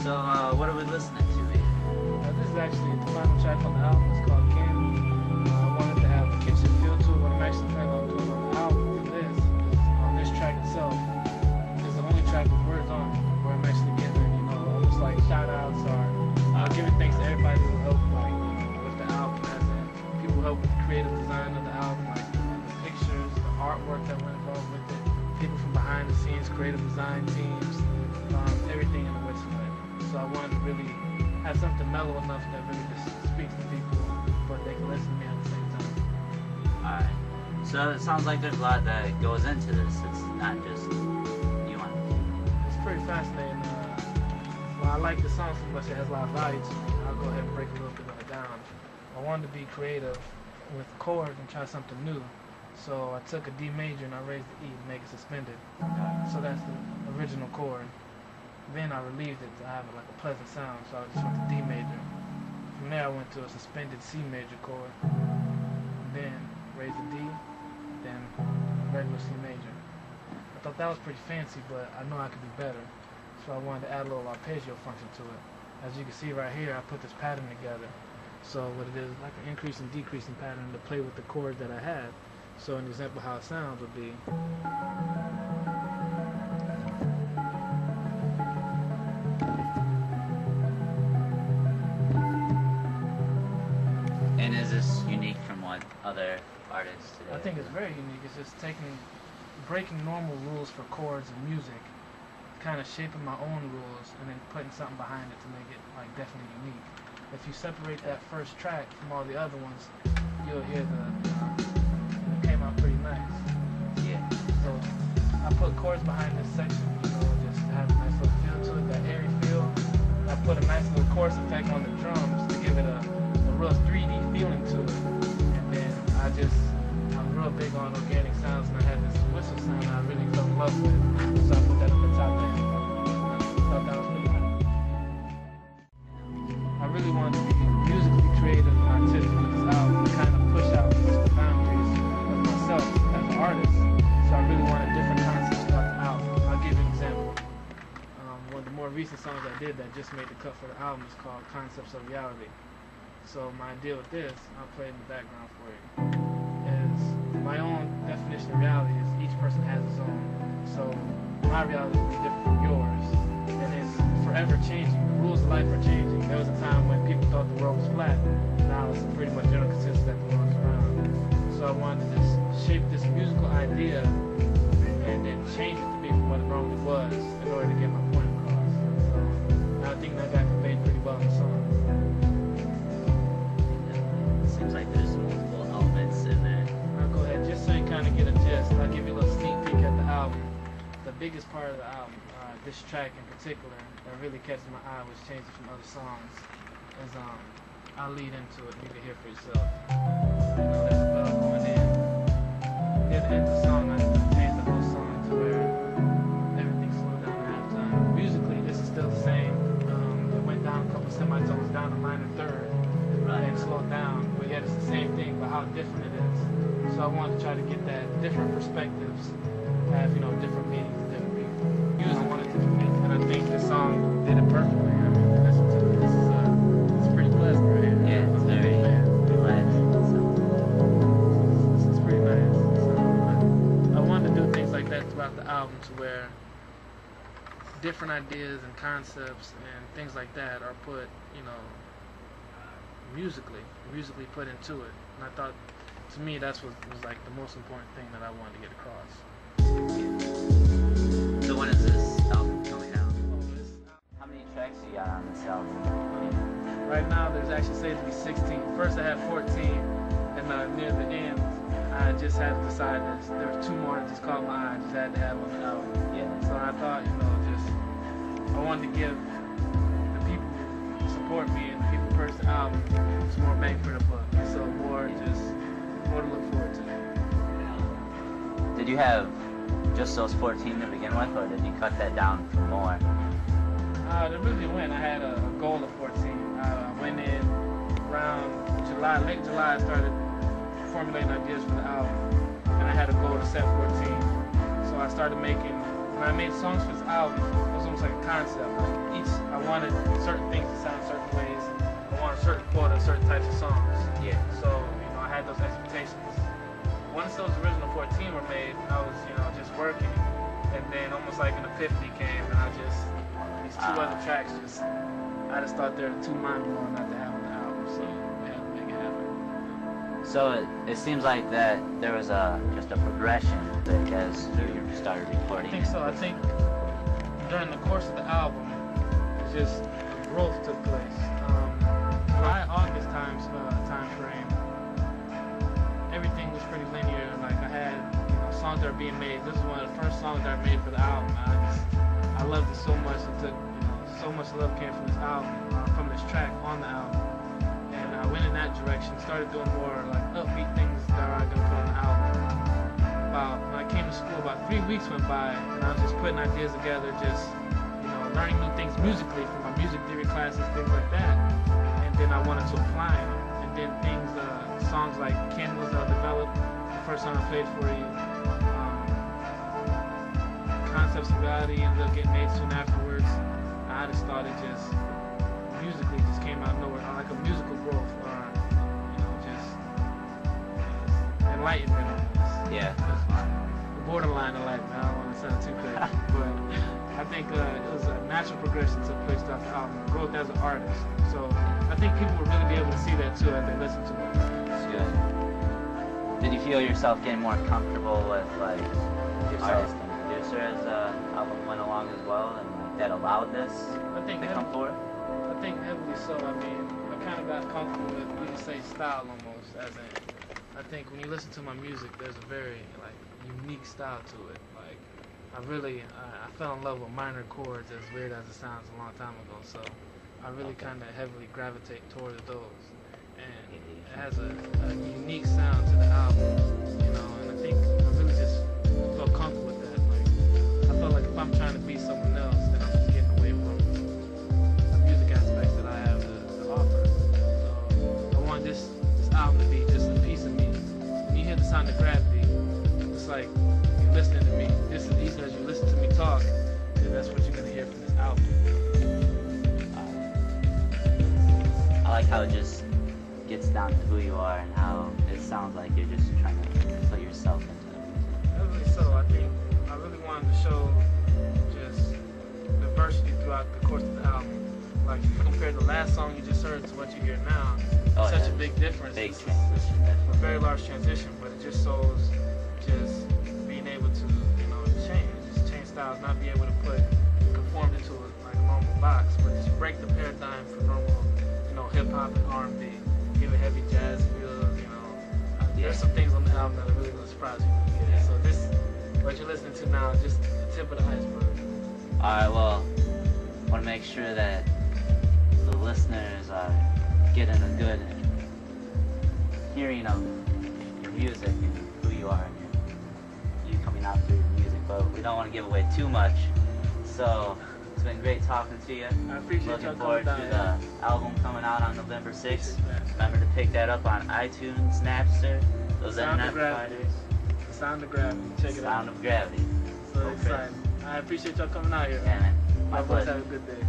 So, what are we listening to here? This is actually the final track on the album. It's called Ken. I wanted to have a kitchen feel to it. What I'm actually planning on doing on the album for this is on this track itself is the only track with words on it, where I'm actually giving, almost like shout outs or giving thanks to everybody who helped with the album, as in people who helped with the creative design of the album, like the pictures, the artwork that went involved with it, people from behind the scenes, creative design teams, everything in the midst of it. So I wanted to really have something mellow enough that really just speaks to people, but they can listen to me at the same time. Alright. So it sounds like there's a lot that goes into this. It's not just you on it. It's pretty fascinating. Well, I like the song so much, it has a lot of value to me. I'll go ahead and break a little bit of it down. I wanted to be creative with chords and try something new. So I took a D major and I raised the E to make it suspended. So that's the original chord. Then I relieved it to have like a pleasant sound, so I just went to D major. From there I went to a suspended C major chord, then raised the D, then regular C major. I thought that was pretty fancy, but I know I could do better, so I wanted to add a little arpeggio function to it. As you can see right here, I put this pattern together. So what it is, like an increasing, decreasing pattern to play with the chords that I had. So an example how it sounds would be. And is this unique from what other artists today? I think it's very unique. It's just breaking normal rules for chords and music, kind of shaping my own rules, and then putting something behind it to make it like definitely unique. If you separate that first track from all the other ones, you'll hear it came out pretty nice. Yeah. So I put chords behind this section, just to have a nice little feel to it, that airy feel. I put a nice little chorus effect on the drums to give it a real 3D feeling to it. And then I'm real big on organic sounds, and I had this whistle sound I really fell in love with. So I put that on the top end. I thought that was pretty nice. I really wanted to be musically creative and artistic with this album, to kind of push out the boundaries of myself as an artist. So I really wanted different concepts throughout the album. I'll give you an example. One of the more recent songs I did that just made the cut for the album is called Concepts of Reality. So my idea with this, I'll play in the background for you, is my own definition of reality is each person has his own. So my reality will be different from yours, and it's forever changing. The rules of life are changing. There was a time when people thought the world was flat. Now it's pretty much general consensus that the world is round. So I wanted to just shape this musical idea and then change it to be from what it normally was in order to get my point across. So I think that got conveyed pretty well in the song. Seems like there's multiple elements in there. I'll go ahead, just so you kind of get a gist, I'll give you a little sneak peek at the album. The biggest part of the album, this track in particular, that really catches my eye, which changes from other songs, is I'll lead into it, you can hear for yourself. There's a bell going in. Near the end of the song, I changed the whole song to where everything slowed down at halftime. Musically, this is still the same. It went down a couple semitones down to minor third. And slowed down, but yet it's the same thing, but how different it is. So I wanted to try to get that different perspectives, have different meanings to different people. Using one of different things, and I think this song did it perfectly. I mean, listen to it. It's pretty pleasant right here. Yeah, it's very relaxing. It's pretty nice. So I wanted to do things like that throughout the album, to where different ideas and concepts and things like that are put, musically put into it. And I thought, to me, that's what was like the most important thing that I wanted to get across. So when is this album coming out? How many tracks you got on this album? Right now, there's actually said to be 16. First I had 14, and near the end, I just had to decide that there were 2 more that just caught my eye. I just had to have on the album. Yeah. So I thought, I wanted to give the people who support me and the people who purchase the album some more bang for the buck. So more to look forward to. Did you have just those 14 to begin with, or did you cut that down for more? Originally when I had a goal of 14. I went in around late July, I started formulating ideas for the album, and I had a goal to set 14. So I started making I made songs for this album, it was almost like a concept. Like each, I wanted certain things to sound certain ways. I wanted a certain quota, certain types of songs. Yeah. So, I had those expectations. Once those original 14 were made, I was, just working. And then almost like an epiphany came, and these two other tracks I just thought they were too mind-blowing not to have on the album, so we had to make it happen. So it seems like that there was just a progression that as you started recording. I think so. I think during the course of the album, just growth took place. July, August time frame, everything was pretty linear. Like I had songs that were being made. This is one of the first songs that I made for the album. I loved it so much. It took so much love came from this album, from this track on the album, and I went in that direction. Started doing more like upbeat things that I was gonna put on the album. When I came to school, about 3 weeks went by, and I was just putting ideas together, just learning new things musically from my music theory classes, things like that. And then I wanted to apply them. And then songs like Ken was developed. The first song I played for you. Concepts of Reality ended up getting made soon afterwards. I just thought it just musically just came out of nowhere, like a musical growth, or just enlightenment almost. Yeah. Borderline enlightenment. I don't want to sound too crazy, but I think it was a natural progression to place throughout the album, growth as an artist. So I think people will really be able to see that too as they listen to it. That's good. Did you feel yourself getting more comfortable with like artist and producer as the album went along as well, and that allowed this to come forward? I think heavily so. I mean, I kind of got comfortable with, you can say, style almost. As in, I think when you listen to my music, there's a very unique style to it. Like, I fell in love with minor chords, as weird as it sounds a long time ago. So I really kind of heavily gravitate towards those, and it has a unique sound to the album, And I think I really just felt comfortable with that. Like, I felt like if I'm trying to be someone else, then I'm just getting away from the music aspects that I have to offer. So I want this album to be just a piece of me. When you hear the sound of gravity, it's like you're listening to me. Just as easy as you listen to me talk, then that's what you're gonna hear from this album. I like how it just gets down to who you are and how it sounds like you're just trying to put yourself into the music. Definitely so. I think I really wanted to show just diversity throughout the course of the album. Like, if you compare the last song you just heard to what you hear now, such a big difference. Big transition. It's a very large transition, but it just shows just being able to, change styles, not be able to conform into a normal box, but just break the paradigm for normal, hip hop and R&B, give it heavy jazz feels, There's some things on the album that are really going to surprise you. Yeah. So what you're listening to now is just the tip of the iceberg. Alright, well, I want to make sure that the listeners are getting a good hearing of your music and who you are and you coming out through your music, but we don't want to give away too much. So it's been great talking to you. I appreciate Looking forward to the album coming out on November 6th. Remember to pick that up on iTunes, Napster, those internet providers. The Sound of Gravity. Check it out. Sound of Gravity. So exciting. I appreciate y'all coming out here. Yeah, man. My pleasure. Have a good day.